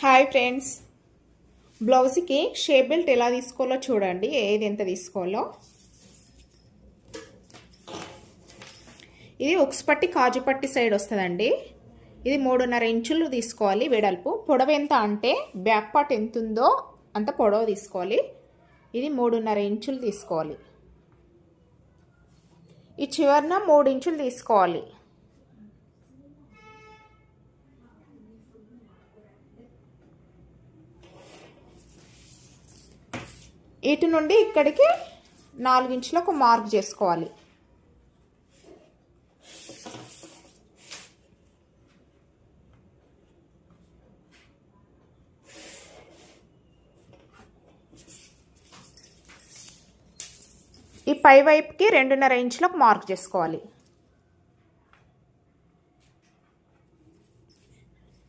Hi friends, బ్లౌజ్కి shape belt ఎలా తీసుకోవాలో చూడండి. ఏది ఎంత తీసుకోవాలో. ఇది ఉక్స్ పట్టి కాజు పట్టి సైడ్ వస్తుందండి. ఇది 3.5 ఇంచులు తీసుకోవాలి వెడల్పు. పొడవు ఎంత అంటే బ్యాక్ పార్ట్ ఎంత ఉందో అంత పొడవు తీసుకోవాలి. ఇది 3.5 ఇంచులు తీసుకోవాలి. ఈ చివరన 3 ఇంచులు తీసుకోవాలి. ఇటు నుండి ఇక్కడికి 4 ఇంచులకు మార్క్ చేసుకోవాలి. ఈ పై వైపుకి 2.5 ఇంచులకు మార్క్ చేసుకోవాలి.